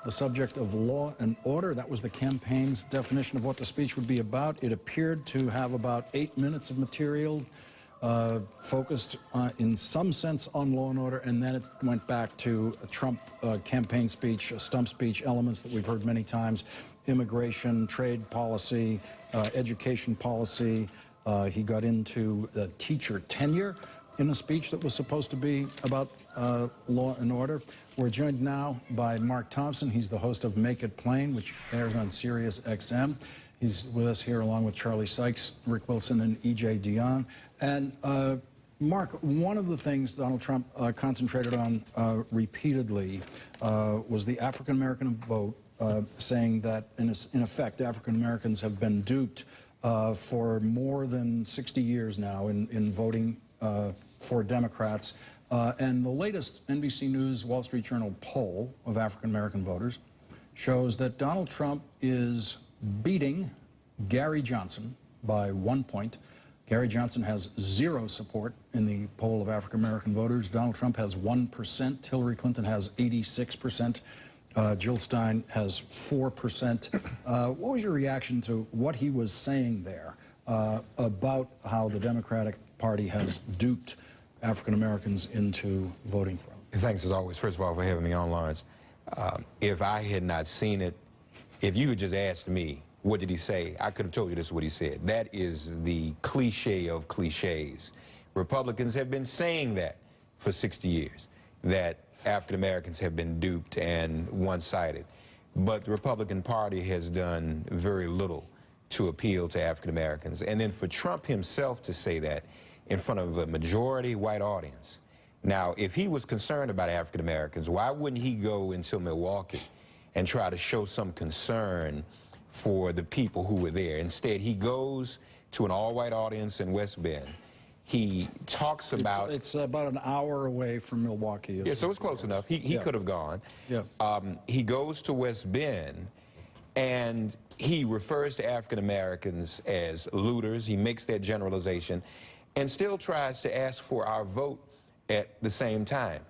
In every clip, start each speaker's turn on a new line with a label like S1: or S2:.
S1: the subject of law and order. That was the campaign's definition of what the speech would be about. It appeared to have about 8 minutes of material focused in some sense on law and order, and then it went back to a Trump campaign speech, a stump speech, elements that we've heard many times: immigration, trade policy, education policy. He got into teacher tenure in a speech that was supposed to be about law and order. We're joined now by Mark Thompson. He's the host of Make It Plain, which airs on Sirius XM. He's with us here along with Charlie Sykes, Rick Wilson, and E.J. Dionne. And Mark, one of the things Donald Trump concentrated on repeatedly was the African-American vote, saying that, in effect, African-Americans have been duped for more than 60 years now in voting for Democrats. And the latest NBC News Wall Street Journal poll of African-American voters shows that Donald Trump is beating Gary Johnson by 1 point. Gary Johnson has 0 support in the poll of African-American voters. Donald Trump has 1%. Hillary Clinton has 86%. Jill Stein has 4%. What was your reaction to what he was saying there about how the Democratic Party has duped African Americans into voting for him?
S2: Thanks, as always, first of all, for having me on, Lawrence. If I had not seen it, if you had just asked me, what did he say, I could have told you this is what he said. That is the cliche of cliches. Republicans have been saying that for 60 years, that African Americans have been duped and one-sided. But the Republican Party has done very little to appeal to African Americans. And then for Trump himself to say that in front of a majority white audience. Now, if he was concerned about African Americans, why wouldn't he go into Milwaukee and try to show some concern for the people who were there? Instead, he goes to an all-white audience in West Bend. He talks about...
S1: It's about an hour away from Milwaukee.
S2: Yeah, so it's close enough. He could have gone.
S1: Yeah.
S2: He goes to West Bend, and he refers to African Americans as looters. He makes that generalization and still tries to ask for our vote at the same time.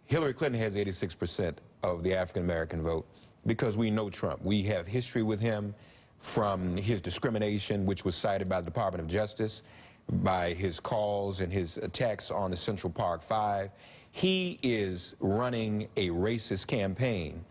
S2: Hillary Clinton has 86% of the African American vote because we know Trump. We have history with him from his discrimination, which was cited by the Department of Justice, by his calls and his attacks on the Central Park Five. He is running a racist campaign,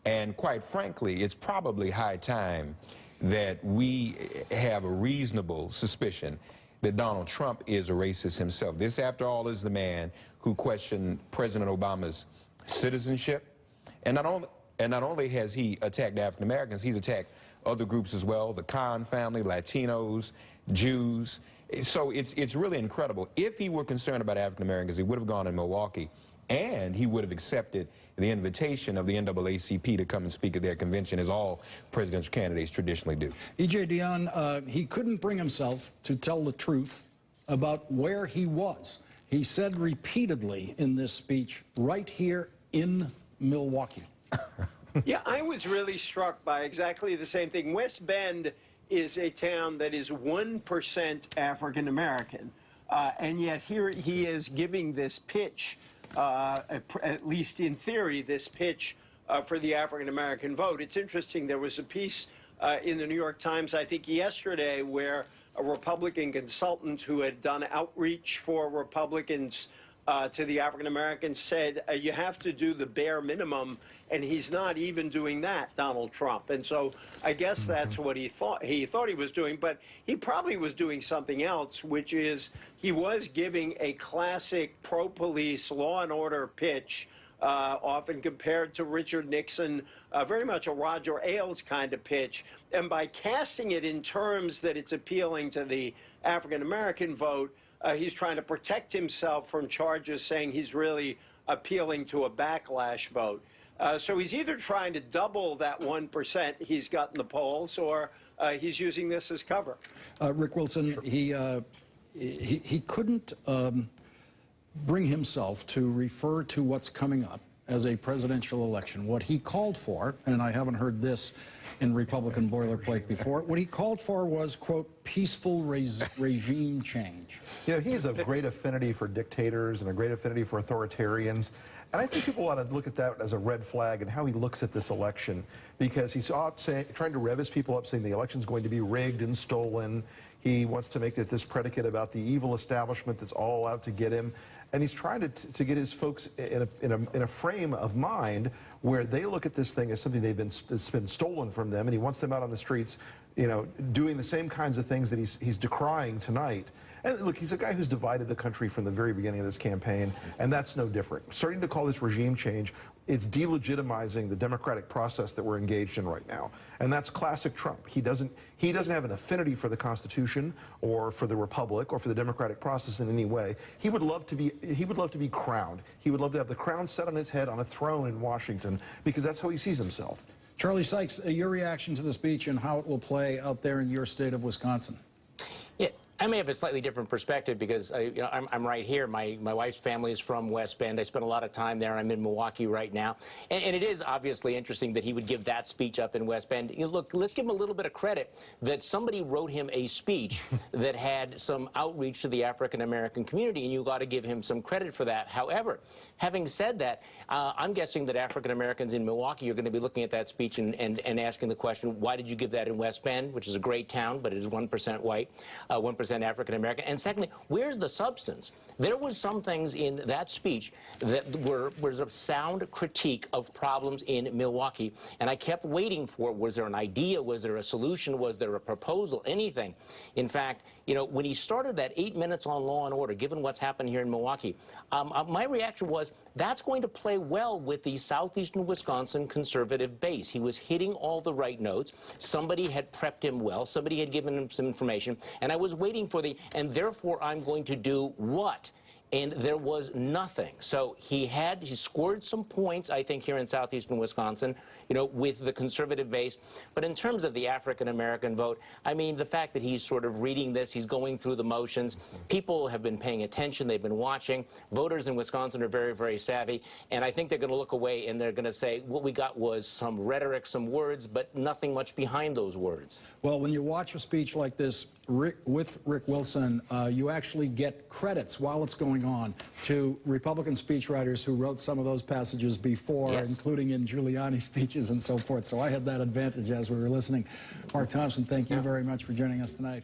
S2: and quite frankly, it's probably high time that we have a reasonable suspicion that Donald Trump is a racist himself. This, after all, is the man who questioned President Obama's citizenship. And not only has he attacked African Americans, he's attacked other groups as well, the Khan family, Latinos, Jews. So it's really incredible. If he were concerned about African Americans, he would have gone to Milwaukee, and he would have accepted the invitation of the NAACP to come and speak at their convention, as all presidential candidates traditionally do.
S1: E.J. Dionne, he couldn't bring himself to tell the truth about where he was. He said repeatedly in this speech, right here in Milwaukee.
S3: Yeah, I was really struck by exactly the same thing. West Bend is a town that is 1% African American, and yet here he is giving this pitch, at least in theory, this pitch for the African American vote. It's interesting, there was a piece in the New York Times, I think yesterday, where a Republican consultant who had done outreach for Republicans to the African Americans said, you have to do the bare minimum, and he's not even doing that, Donald Trump. And so I guess that's what he thought he was doing, but he probably was doing something else, which is he was giving a classic pro-police law and order pitch, often compared to Richard Nixon, very much a Roger Ailes kind of pitch. And by casting it in terms that it's appealing to the African American vote, he's trying to protect himself from charges saying he's really appealing to a backlash vote. So he's either trying to double that 1% he's got in the polls, or he's using this as cover.
S1: Rick Wilson, he couldn't bring himself to refer to what's coming up as a presidential election. What he called for, and I haven't heard this in Republican boilerplate before, what he called for was, quote, peaceful regime change.
S4: You know, he has a great affinity for dictators and a great affinity for authoritarians. And I think people ought to look at that as a red flag and how he looks at this election, because he's trying to rev his people up, saying the election's going to be rigged and stolen. He wants to make it this predicate about the evil establishment that's all out to get him. And he's trying to get his folks in a frame of mind where they look at this thing as something that's been stolen from them, and he wants them out on the streets, you know, doing the same kinds of things that he's decrying tonight. And look, he's a guy who's divided the country from the very beginning of this campaign, and that's no different. Starting to call this regime change, it's delegitimizing the democratic process that we're engaged in right now. And that's classic Trump. He doesn't have an affinity for the Constitution or for the Republic or for the democratic process in any way. He would love to be crowned. He would love to have the crown set on his head on a throne in Washington, because that's how he sees himself.
S1: Charlie Sykes, your reaction to the speech and how it will play out there in your state of Wisconsin?
S5: Yeah, I may have a slightly different perspective because I'm right here. My wife's family is from West Bend. I spent a lot of time there. I'm in Milwaukee right now. And it is obviously interesting that he would give that speech up in West Bend. You know, look, let's give him a little bit of credit that somebody wrote him a speech that had some outreach to the African-American community, and you got to give him some credit for that. However, having said that, I'm guessing that African-Americans in Milwaukee are going to be looking at that speech and asking the question, why did you give that in West Bend, which is a great town, but it is 1% white, 1% African-American? And secondly, where's the substance? There was some things in that speech that was a sound critique of problems in Milwaukee, and I kept waiting for, was there an idea, was there a solution, was there a proposal, anything? In fact, you know, when he started that 8 minutes on law and order, given what's happened here in Milwaukee, my reaction was, that's going to play well with the southeastern Wisconsin conservative base. He was hitting all the right notes. Somebody had prepped him well. Somebody had given him some information. And I was waiting for and therefore I'm going to do what? And there was nothing. So he scored some points, I think, here in southeastern Wisconsin, you know, with the conservative base. But in terms of the African-American vote, I mean, the fact that he's sort of reading this, he's going through the motions, people have been paying attention, they've been watching. Voters in Wisconsin are very, very savvy. And I think they're going to look away and they're going to say, what we got was some rhetoric, some words, but nothing much behind those words.
S1: Well, when you watch a speech like this with Rick Wilson, you actually get credits while it's going on to Republican speechwriters who wrote some of those passages before,
S5: yes,
S1: including in Giuliani's speeches and so forth. So I had that advantage as we were listening. Mark Thompson, thank you very much for joining us tonight.